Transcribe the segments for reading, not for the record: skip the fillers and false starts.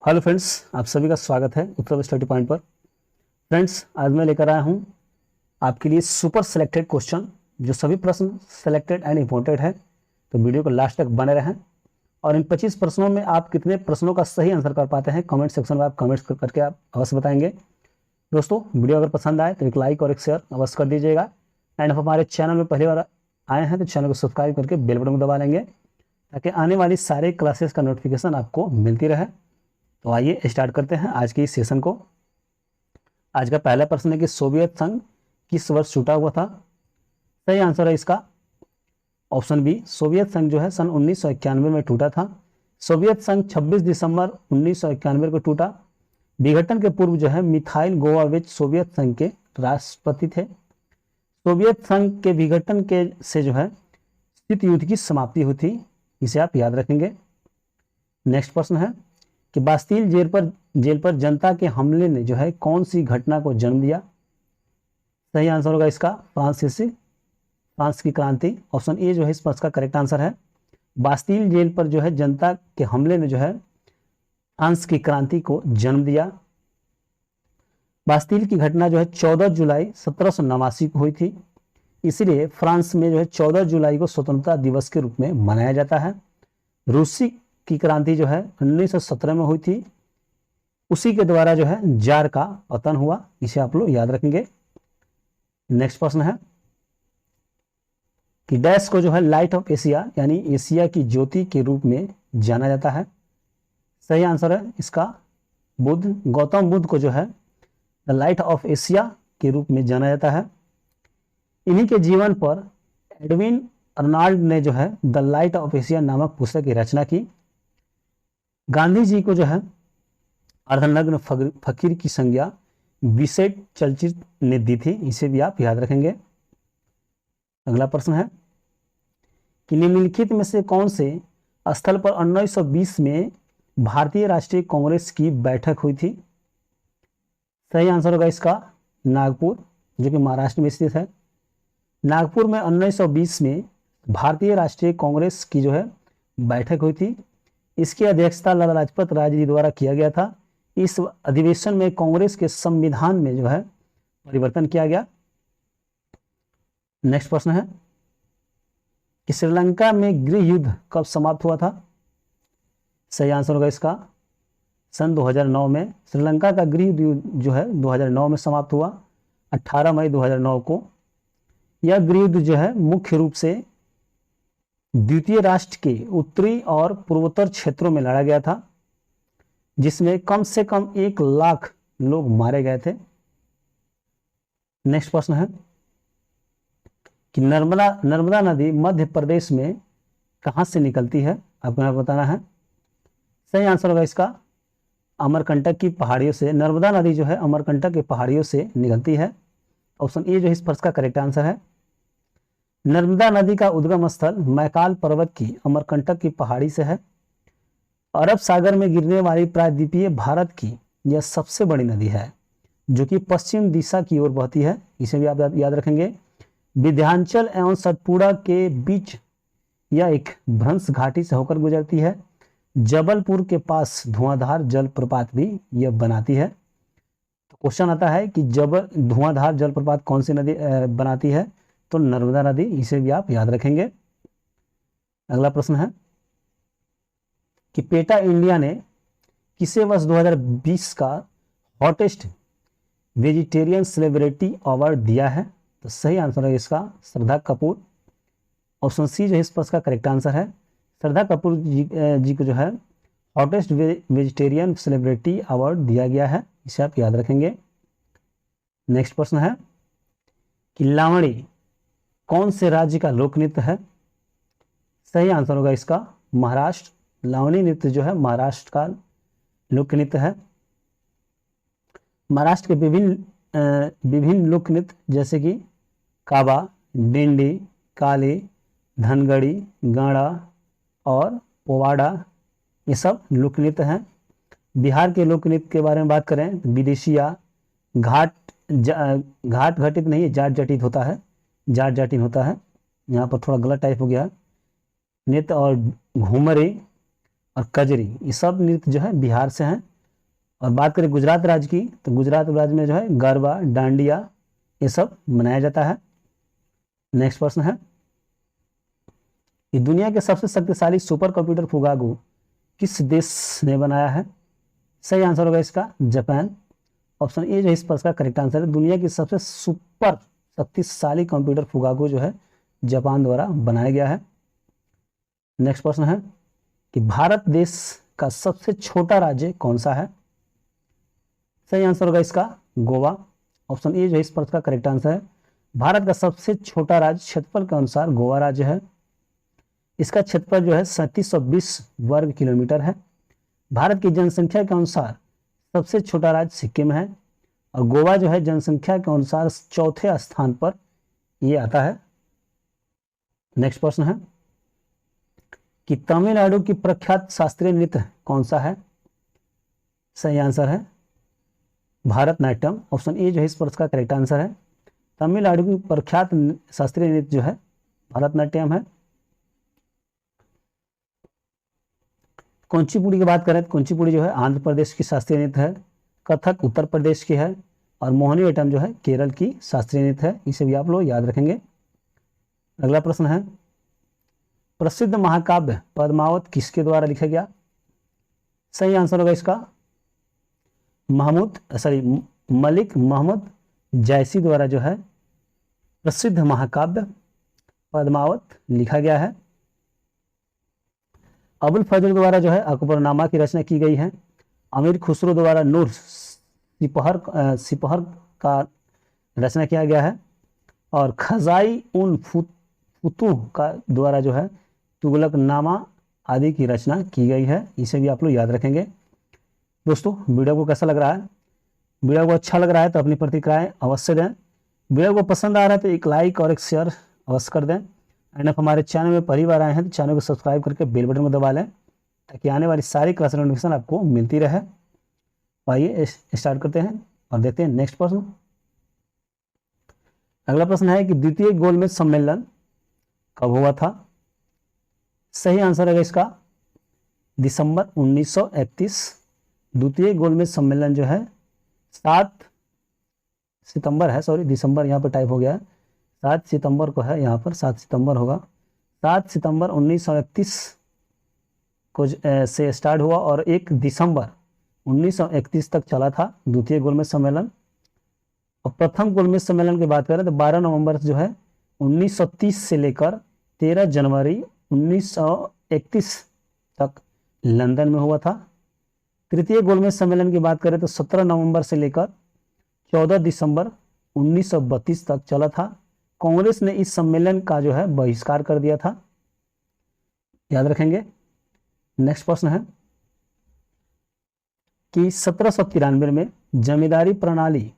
Hello friends, आप सभी का स्वागत है उत्तर स्टडी पॉइंट पर। फ्रेंड्स, आज मैं लेकर आया हूं आपके लिए सुपर सेलेक्टेड क्वेश्चन, जो सभी प्रश्न सेलेक्टेड एंड इम्पोर्टेंट है। तो वीडियो को लास्ट तक बने रहें। और इन 25 प्रश्नों में आप कितने प्रश्नों का सही आंसर कर पाते हैं, कमेंट सेक्शन में आप कमेंट्स करके आप अवश्य बताएंगे। दोस्तों, वीडियो अगर पसंद आए तो एक लाइक और एक शेयर अवश्य कर दीजिएगा। एंड आप हमारे चैनल में पहली बार आए हैं तो चैनल को सब्सक्राइब करके बेल बटन को दबा लेंगे, ताकि आने वाली सारे क्लासेस का नोटिफिकेशन आपको मिलती रहे। तो आइए स्टार्ट करते हैं आज की इस सेशन को। आज का पहला प्रश्न है कि सोवियत संघ किस वर्ष छूटा हुआ था। सही आंसर है इसका ऑप्शन बी, सोवियत संघ जो है सन 1991 में टूटा था। सोवियत संघ 26 दिसंबर 1991 को टूटा। विघटन के पूर्व जो है मिखाइल गोवाविच सोवियत संघ के राष्ट्रपति थे। सोवियत संघ के विघटन के से जो है शीत युद्ध की समाप्ति हुई थी, इसे आप याद रखेंगे। नेक्स्ट प्रश्न है कि बास्तील जेल पर जनता के हमले ने जो है कौन सी घटना को जन्म दिया। सही आंसर होगा इसका फ्रांस की क्रांति। ऑप्शन ए जो है इस प्रश्न का करेक्ट आंसर है। बास्तील जेल पर जो है जनता के हमले ने जो है फ्रांस की क्रांति को जन्म दिया। बास्तील की घटना जो है 14 जुलाई 1789 को हुई थी, इसलिए फ्रांस में जो है 14 जुलाई को स्वतंत्रता दिवस के रूप में मनाया जाता है। रूसी की क्रांति जो है 1917 में हुई थी, उसी के द्वारा जो है जार का पतन हुआ, इसे आप लोग याद रखेंगे। नेक्स्ट प्रश्न है कि डैश को जो है लाइट ऑफ एशिया यानी एशिया की ज्योति के रूप में जाना जाता है। सही आंसर है इसका गौतम बुद्ध को जो है द लाइट ऑफ एशिया के रूप में जाना जाता है। इन्हीं के जीवन पर एडविन अर्नाल्ड ने जो है द लाइट ऑफ एशिया नामक पुस्तक की रचना की। गांधी जी को जो है अर्धनग्न फकीर की संज्ञा विसेट चलचित्र ने दी थी, इसे भी आप याद रखेंगे। अगला प्रश्न है कि निम्नलिखित में से कौन से स्थल पर 1920 में भारतीय राष्ट्रीय कांग्रेस की बैठक हुई थी। सही आंसर होगा इसका नागपुर, जो कि महाराष्ट्र में स्थित है। नागपुर में 1920 में भारतीय राष्ट्रीय कांग्रेस की जो है बैठक हुई थी। इसकी अध्यक्षता लाला लाजपत राय जी द्वारा किया गया था। इस अधिवेशन में कांग्रेस के संविधान में जो है परिवर्तन किया गया। नेक्स्ट प्रश्न है कि श्रीलंका में गृह युद्ध कब समाप्त हुआ था। सही आंसर होगा इसका सन 2009 में। श्रीलंका का गृह युद्ध जो है 2009 में समाप्त हुआ, 18 मई 2009 को। यह गृह युद्ध जो है मुख्य रूप से द्वितीय राष्ट्र के उत्तरी और पूर्वोत्तर क्षेत्रों में लड़ा गया था, जिसमें कम से कम 1 लाख लोग मारे गए थे। नेक्स्ट प्रश्न है कि नर्मदा नदी मध्य प्रदेश में कहां से निकलती है, आपको यहाँ बताना है। सही आंसर होगा इसका अमरकंटक की पहाड़ियों से। नर्मदा नदी जो है अमरकंटक की पहाड़ियों से निकलती है। ऑप्शन ए जो है इस प्रश्न का करेक्ट आंसर है। नर्मदा नदी का उद्गम स्थल मैकाल पर्वत की अमरकंटक की पहाड़ी से है। अरब सागर में गिरने वाली प्रायद्वीपीय भारत की यह सबसे बड़ी नदी है, जो कि पश्चिम दिशा की ओर बहती है, इसे भी आप याद रखेंगे। विंध्याचल एवं सतपुड़ा के बीच यह एक भ्रंश घाटी से होकर गुजरती है। जबलपुर के पास धुआंधार जलप्रपात भी यह बनाती है। तो क्वेश्चन आता है कि धुआंधार जलप्रपात कौन सी नदी बनाती है, तो नर्मदा नदी, इसे भी आप याद रखेंगे। अगला प्रश्न है कि पेटा इंडिया ने किसे वर्ष 2020 का हॉटेस्ट वेजिटेरियन सेलिब्रिटी अवार्ड दिया है। तो सही आंसर है इसका श्रद्धा कपूर। ऑप्शन सी जो है इस प्रश्न का करेक्ट आंसर है। श्रद्धा कपूर जी को जो है हॉटेस्ट वेजिटेरियन सेलिब्रिटी अवार्ड दिया गया है, इसे आप याद रखेंगे। नेक्स्ट प्रश्न है कि लावणी कौन से राज्य का लोक नृत्य है। सही आंसर होगा इसका महाराष्ट्र। लावणी नृत्य जो है महाराष्ट्र का लोक नृत्य है। महाराष्ट्र के विभिन्न लोक नृत्य जैसे कि काबा, डिंडी, काली, धनगड़ी, गाड़ा और पोवाड़ा, ये सब लोक नृत्य हैं। बिहार के लोक नृत्य के बारे में बात करें, विदेशिया, घाट घटित नहीं है, जाट जटित होता है, जाट जाटिन होता है। यहाँ पर थोड़ा गलत टाइप हो गया। नृत्य और घूमरी और कजरी, ये सब नृत्य जो है बिहार से हैं। और बात करें गुजरात राज्य की, तो गुजरात राज्य में जो है गरबा, डांडिया ये सब मनाया जाता है। नेक्स्ट प्रश्न है कि दुनिया के सबसे शक्तिशाली सुपर कंप्यूटर फुगागू किस देश ने बनाया है? सही आंसर होगा इसका जापान। ऑप्शन ए जो इस प्रश्न का करेक्ट आंसर है। दुनिया की सबसे सुपर शक्तिशाली कंप्यूटर फुगागू जो है जापान द्वारा बनाया गया है। नेक्स्ट प्रश्न है कि भारत देश का सबसे छोटा राज्य कौन सा है? सही आंसर होगा इसका गोवा। ऑप्शन ए जो इस प्रश्न का करेक्ट आंसर है। भारत का सबसे छोटा राज्य क्षेत्रफल के अनुसार गोवा राज्य है। इसका क्षेत्रफल जो है 3720 वर्ग किलोमीटर है। भारत की जनसंख्या के अनुसार सबसे छोटा राज्य सिक्किम है और गोवा जो है जनसंख्या के अनुसार चौथे स्थान पर ये आता है। नेक्स्ट प्रश्न है कि तमिलनाडु की प्रख्यात शास्त्रीय नृत्य कौन सा है? सही आंसर है भारतनाट्यम। ऑप्शन ए जो है इस प्रश्न का करेक्ट आंसर है। तमिलनाडु की प्रख्यात शास्त्रीय नृत्य जो है भारतनाट्यम है। कुचिपुड़ी की बात करें तो कुचिपुड़ी जो है आंध्र प्रदेश की शास्त्रीय नृत्य है। कथक उत्तर प्रदेश की है और मोहिनीअट्टम जो है केरल की शास्त्रीय नृत्य है। इसे भी आप लोग याद रखेंगे। अगला प्रश्न है प्रसिद्ध महाकाव्य पद्मावत किसके द्वारा लिखा गया? सही आंसर होगा इसका मलिक मोहम्मद जैसी द्वारा जो है प्रसिद्ध महाकाव्य पद्मावत लिखा गया है। अबुल फजल द्वारा जो है अकबरनामा की रचना की गई है। अमीर खुसरो द्वारा नूर सिपहर का रचना किया गया है और खजाई उन फुतूह का द्वारा जो है तुगलकनामा आदि की रचना की गई है। इसे भी आप लोग याद रखेंगे। दोस्तों वीडियो को कैसा लग रहा है? वीडियो को अच्छा लग रहा है तो अपनी प्रतिक्रियाएं अवश्य दें। वीडियो को पसंद आ रहा है तो एक लाइक और एक शेयर अवश्य कर दें। एंड आप हमारे चैनल में पहली बार आए हैं तो चैनल को सब्सक्राइब करके बेल बटन को दबा लें ताकि आने वाली सारी क्लास नोटिफिकेशन आपको मिलती रहे। आइए स्टार्ट करते हैं और देखते हैं नेक्स्ट प्रश्न। अगला प्रश्न है कि द्वितीय गोलमेज सम्मेलन कब हुआ था? सही आंसर है इसका दिसंबर 1931। द्वितीय गोलमेज सम्मेलन जो है 7 सितंबर है, सॉरी दिसंबर यहाँ पर टाइप हो गया है, 7 सितंबर को है, यहाँ पर 7 सितंबर होगा। 7 सितंबर 1931 को से स्टार्ट हुआ और 1 दिसंबर 1931 तक चला था द्वितीय गोलमेज सम्मेलन। और प्रथम गोलमेज सम्मेलन की बात करें तो 12 नवंबर जो है 1930 से लेकर 13 जनवरी 1931 तक लंदन में हुआ था। तृतीय गोलमेज सम्मेलन की बात करें तो 17 नवंबर से लेकर 14 दिसंबर 1932 तक चला था। कांग्रेस ने इस सम्मेलन का जो है बहिष्कार कर दिया था। याद रखेंगे। नेक्स्ट प्रश्न है कि 1793 में जमींदारी प्रणाली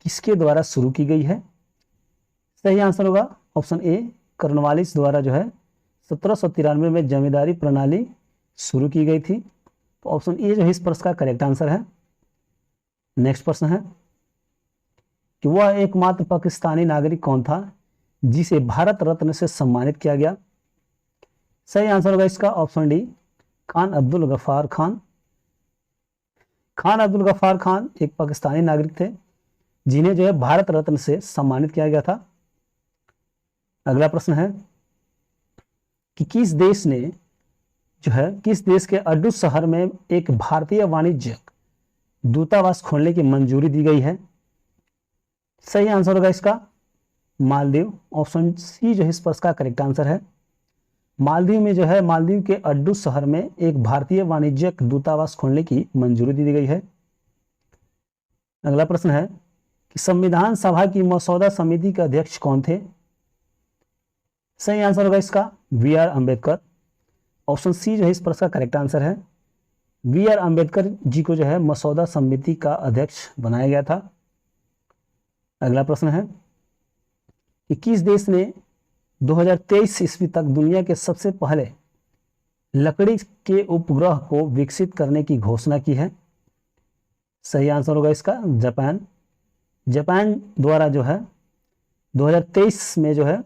किसके द्वारा शुरू की गई है? सही आंसर होगा ऑप्शन ए कॉर्नवालिस द्वारा जो है 1793 में जमींदारी प्रणाली शुरू की गई थी। तो ऑप्शन ए जो है इस प्रश्न का करेक्ट आंसर है। नेक्स्ट प्रश्न है कि वह एकमात्र पाकिस्तानी नागरिक कौन था जिसे भारत रत्न से सम्मानित किया गया? सही आंसर होगा इसका ऑप्शन डी खान अब्दुल गफ्फार खान। खान अब्दुल गफ्फार खान एक पाकिस्तानी नागरिक थे जिन्हें जो है भारत रत्न से सम्मानित किया गया था। अगला प्रश्न है कि किस देश के अड्डू शहर में एक भारतीय वाणिज्यिक दूतावास खोलने की मंजूरी दी गई है? सही आंसर होगा इसका मालदीव। ऑप्शन सी जो है इस प्रश्न का करेक्ट आंसर है। मालदीव में जो है मालदीव के अड्डू शहर में एक भारतीय वाणिज्यिक दूतावास खोलने की मंजूरी दी गई है। अगला प्रश्न है कि संविधान सभा की मसौदा समिति के अध्यक्ष कौन थे? सही आंसर होगा इसका B R Ambedkar. Option C जो है इस प्रश्न का करेक्ट आंसर है। बी आर अम्बेडकर जी को जो है मसौदा समिति का अध्यक्ष बनाया गया था। अगला प्रश्न है कि किस देश ने 2023 ईस्वी तक दुनिया के सबसे पहले लकड़ी के उपग्रह को विकसित करने की घोषणा की है? सही आंसर होगा इसका जापान। जापान द्वारा जो है 2023 में जो है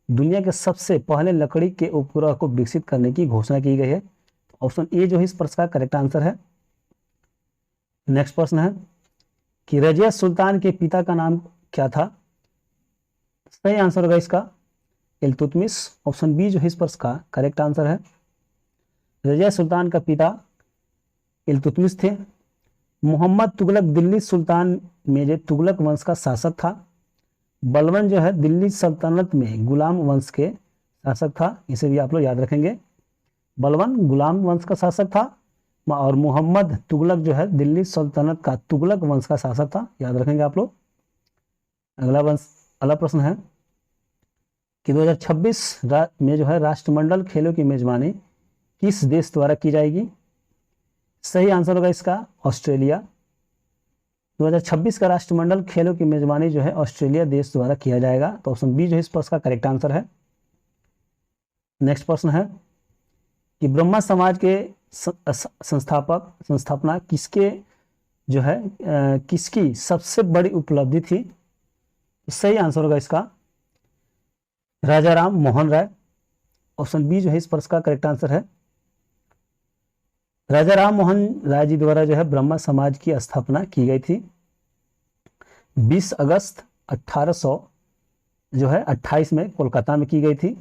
दुनिया के सबसे पहले लकड़ी के उपग्रह को विकसित करने की घोषणा की गई है। ऑप्शन ए जो है इस प्रश्न का करेक्ट आंसर है। नेक्स्ट प्रश्न है कि रजिया सुल्तान के पिता का नाम क्या था? सही आंसर होगा इसका इल्तुतमिश। ऑप्शन बी जो है इस प्रश्न का करेक्ट आंसर है। रजिया सुल्तान का पिता इल्तुतमिश थे। मोहम्मद तुगलक दिल्ली सुल्तान में जो तुगलक वंश का शासक था। बलबन जो है दिल्ली सल्तनत में गुलाम वंश के शासक था, इसे भी आप लोग याद रखेंगे। बलबन गुलाम वंश का शासक था और मोहम्मद तुगलक जो है दिल्ली सल्तनत का तुगलक वंश का शासक था, याद रखेंगे आप लोग। अगला प्रश्न है कि 2026 में जो है राष्ट्रमंडल खेलों की मेजबानी किस देश द्वारा की जाएगी? सही आंसर होगा इसका ऑस्ट्रेलिया। 2026 का राष्ट्रमंडल खेलों की मेजबानी जो है ऑस्ट्रेलिया देश द्वारा किया जाएगा, तो ऑप्शन बी जो है इस प्रश्न का करेक्ट आंसर है। नेक्स्ट प्रश्न है कि ब्रह्मा समाज के संस्थापना किसके जो है किसकी सबसे बड़ी उपलब्धि थी? सही आंसर होगा इसका राजा राम मोहन राय। ऑप्शन बी जो है इस प्रश्न का करेक्ट आंसर है। राजा राम मोहन राय जी द्वारा जो है ब्रह्मा समाज की स्थापना की गई थी 20 अगस्त 1828 में कोलकाता में की गई थी।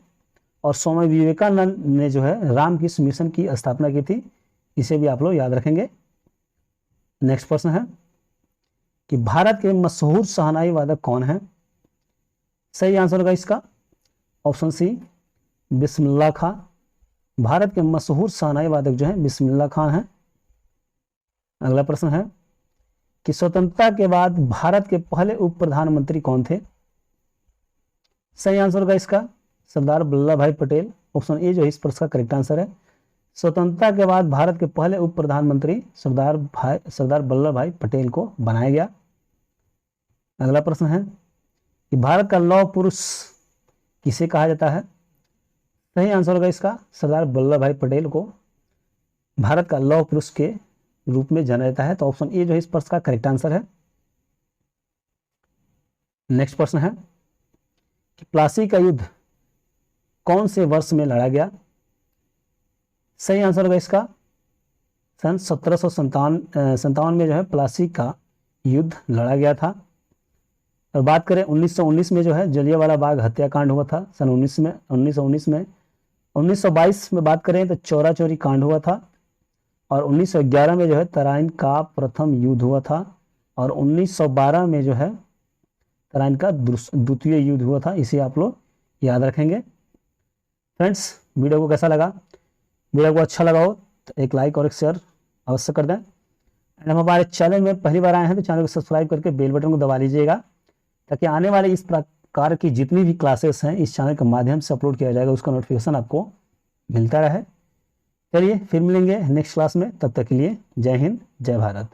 और स्वामी विवेकानंद ने जो है रामकृष्ण मिशन की स्थापना की थी, इसे भी आप लोग याद रखेंगे। नेक्स्ट प्रश्न है कि भारत के मशहूर शहनाई वादक कौन है? सही आंसर होगा इसका ऑप्शन सी बिस्मिल्लाह खां। भारत के मशहूर शहनाई वादक जो है बिस्मिल्लाह खां हैं। अगला प्रश्न है कि स्वतंत्रता के बाद भारत के पहले उप प्रधानमंत्री कौन थे? सही आंसर होगा इसका सरदार वल्लभ भाई पटेल। ऑप्शन ए जो है इस प्रश्न का करेक्ट आंसर है। स्वतंत्रता के बाद भारत के पहले उप प्रधानमंत्री सरदार वल्लभ भाई पटेल को बनाया गया। अगला प्रश्न है कि भारत का लौह पुरुष किसे कहा जाता है? सही आंसर होगा इसका सरदार वल्लभ भाई पटेल को भारत का लौह पुरुष के रूप में जाना जाता है, तो ऑप्शन ए जो है इस प्रश्न का करेक्ट आंसर है। नेक्स्ट प्रश्न है कि प्लासी का युद्ध कौन से वर्ष में लड़ा गया? सही आंसर होगा इसका सन 1757 में जो है प्लासी का युद्ध लड़ा गया था। और बात करें 1919 में जो है जलियांवाला बाग हत्याकांड हुआ था सन 1919 में। 1922 में बात करें तो चौरा चौरी कांड हुआ था। और 1911 में जो है तराइन का प्रथम युद्ध हुआ था। और 1912 में जो है तराइन का द्वितीय युद्ध हुआ था, इसे आप लोग याद रखेंगे। फ्रेंड्स वीडियो को कैसा लगा? वीडियो को अच्छा लगा हो तो एक लाइक और एक शेयर अवश्य कर दें। एंड हम हमारे चैनल में पहली बार आए हैं तो चैनल को सब्सक्राइब करके बेल बटन को दबा लीजिएगा, ताकि आने वाले इस प्रकार की जितनी भी क्लासेस हैं इस चैनल के माध्यम से अपलोड किया जाएगा, उसका नोटिफिकेशन आपको मिलता रहे। चलिए फिर मिलेंगे नेक्स्ट क्लास में, तब तक के लिए जय हिंद जय भारत।